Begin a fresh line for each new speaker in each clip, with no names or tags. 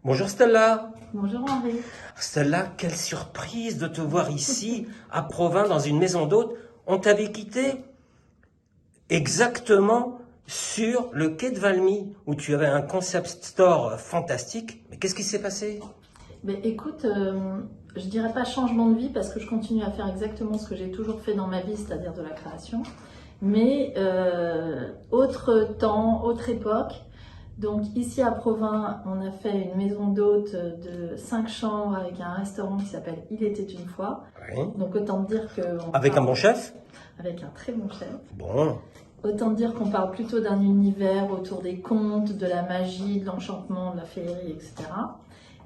Bonjour Stella.
Bonjour Henri.
Stella, quelle surprise de te voir ici, à Provins, dans une maison d'hôte. On t'avait quitté exactement sur le quai de Valmy, où tu avais un concept store fantastique. Mais qu'est-ce qui s'est passé?
Ben, écoute, je dirais pas changement de vie parce que je continue à faire exactement ce que j'ai toujours fait dans ma vie, c'est-à-dire de la création. Mais autre temps, autre époque. Donc ici à Provins, on a fait une maison d'hôte de 5 chambres avec un restaurant qui s'appelle Il était une fois.
Oui.
Donc autant dire que...
Avec un bon chef?
Avec un très bon chef.
Bon.
Autant dire qu'on parle plutôt d'un univers autour des contes, de la magie, de l'enchantement, de la féerie, etc.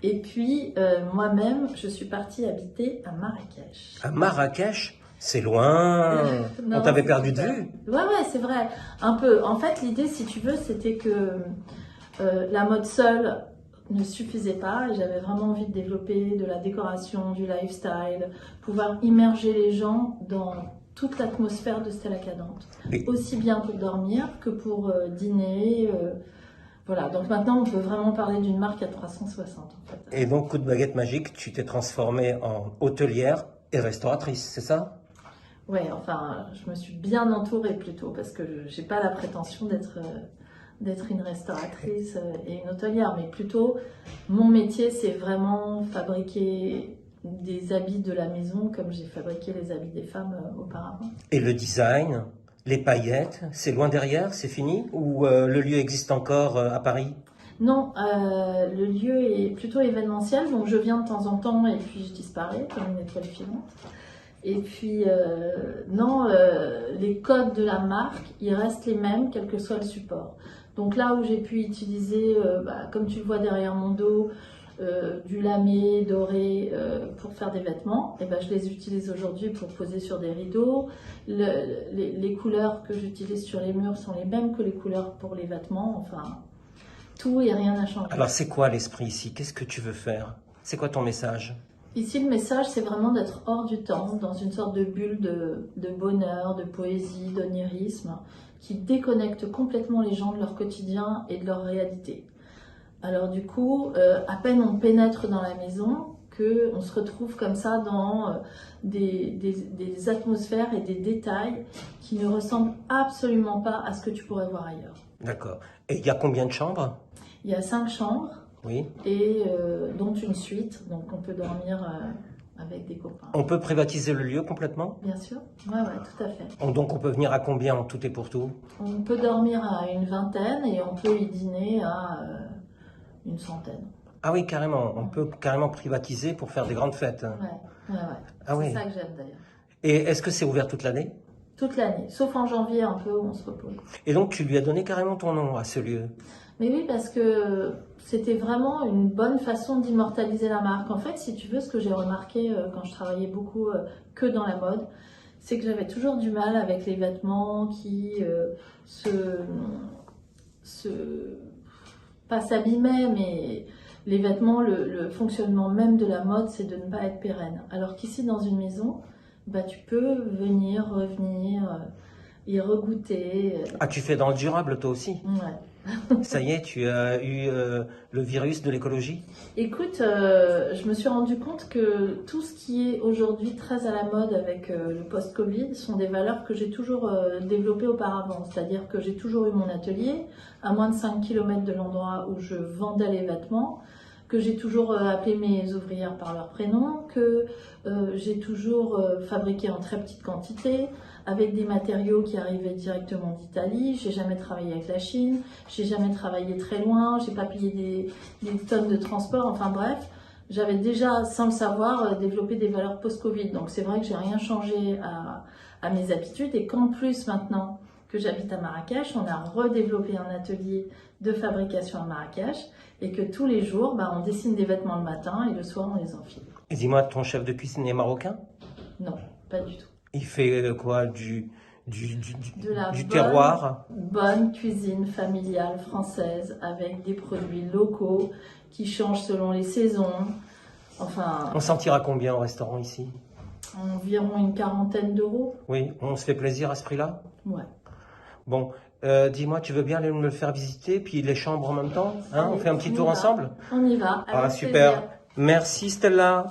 Et puis moi-même, je suis partie habiter à Marrakech.
À Marrakech? C'est loin.
Non,
On t'avait perdu de vue.
Ouais, c'est vrai. Un peu. En fait, l'idée, si tu veux, c'était que la mode seule ne suffisait pas. Et j'avais vraiment envie de développer de la décoration, du lifestyle, pouvoir immerger les gens dans toute l'atmosphère de Stella Cadente.
Et-
Aussi bien pour dormir que pour dîner. Voilà. Donc maintenant, on peut vraiment parler d'une marque à 360, en fait.
Et donc, coup de baguette magique, tu t'es transformée en hôtelière et restauratrice, c'est ça?
Ouais, enfin, je me suis bien entourée plutôt parce que j'ai pas la prétention d'être une restauratrice et une hôtelière, mais plutôt mon métier, c'est vraiment fabriquer des habits de la maison comme j'ai fabriqué les habits des femmes auparavant.
Et le design, les paillettes, c'est loin derrière, c'est fini? Ou le lieu existe encore à Paris?
Non, le lieu est plutôt événementiel, donc je viens de temps en temps et puis je disparais comme une étoile filante. Et puis, les codes de la marque, ils restent les mêmes, quel que soit le support. Donc là où j'ai pu utiliser, comme tu le vois derrière mon dos, du lamé doré pour faire des vêtements, et je les utilise aujourd'hui pour poser sur des rideaux. Les couleurs que j'utilise sur les murs sont les mêmes que les couleurs pour les vêtements. Enfin, tout et rien n'a changé.
Alors, c'est quoi l'esprit ici? Qu'est-ce que tu veux faire? C'est quoi ton message?
Ici, le message, c'est vraiment d'être hors du temps, dans une sorte de bulle de bonheur, de poésie, d'onirisme, qui déconnecte complètement les gens de leur quotidien et de leur réalité. Alors du coup, à peine on pénètre dans la maison, qu'on se retrouve comme ça dans des atmosphères et des détails qui ne ressemblent absolument pas à ce que tu pourrais voir ailleurs.
D'accord. Et il y a combien de chambres?
Il y a 5 chambres.
Oui.
Et dont une suite, donc on peut dormir avec des copains.
On peut privatiser le lieu complètement?
Bien sûr, ouais, tout à fait.
Donc, on peut venir à combien en tout et pour tout?
On peut dormir à une vingtaine et on peut y dîner à une centaine.
Ah oui, carrément. On peut carrément privatiser pour faire des grandes fêtes.
Ouais.
Ah oui.
C'est ça que j'aime d'ailleurs.
Et est-ce que c'est ouvert toute l'année?
Toute l'année, sauf en janvier un peu où on se repose.
Et donc, tu lui as donné carrément ton nom à ce lieu?
Mais oui, parce que c'était vraiment une bonne façon d'immortaliser la marque. En fait, si tu veux, ce que j'ai remarqué quand je travaillais beaucoup que dans la mode, c'est que j'avais toujours du mal avec les vêtements qui pas s'abîmaient, mais les vêtements, le fonctionnement même de la mode, c'est de ne pas être pérenne. Alors qu'ici, dans une maison, tu peux venir, revenir, y regoûter.
Ah, tu fais dans le durable toi aussi?
Ouais.
Ça y est, tu as eu le virus de l'écologie?
Écoute, je me suis rendu compte que tout ce qui est aujourd'hui très à la mode avec le post-Covid sont des valeurs que j'ai toujours développées auparavant. C'est-à-dire que j'ai toujours eu mon atelier à moins de 5 km de l'endroit où je vendais les vêtements, que j'ai toujours appelé mes ouvrières par leur prénom, que j'ai toujours fabriqué en très petite quantité, avec des matériaux qui arrivaient directement d'Italie. J'ai jamais travaillé avec la Chine, j'ai jamais travaillé très loin, j'ai pas payé des tonnes de transport, enfin bref. J'avais déjà, sans le savoir, développé des valeurs post-Covid. Donc c'est vrai que j'ai rien changé à mes habitudes et qu'en plus maintenant que j'habite à Marrakech, on a redéveloppé un atelier de fabrication à Marrakech et que tous les jours, on dessine des vêtements le matin et le soir on les enfile.
Et dis-moi, ton chef de cuisine est marocain?
Non, pas du tout.
Il fait quoi?
De la
Du terroir?
bonne cuisine familiale française avec des produits locaux qui changent selon les saisons. Enfin,
On s'en tire à combien au restaurant ici?
environ une quarantaine d'euros.
Oui, on se fait plaisir à ce prix-là?
Ouais.
Bon, Dis-moi, tu veux bien aller me le faire visiter, puis les chambres en même temps, hein? On
Allez,
fait un petit
on y
tour
va.
ensemble?
On y va.
Ah,
Avec
super.
plaisir.
Merci Stella.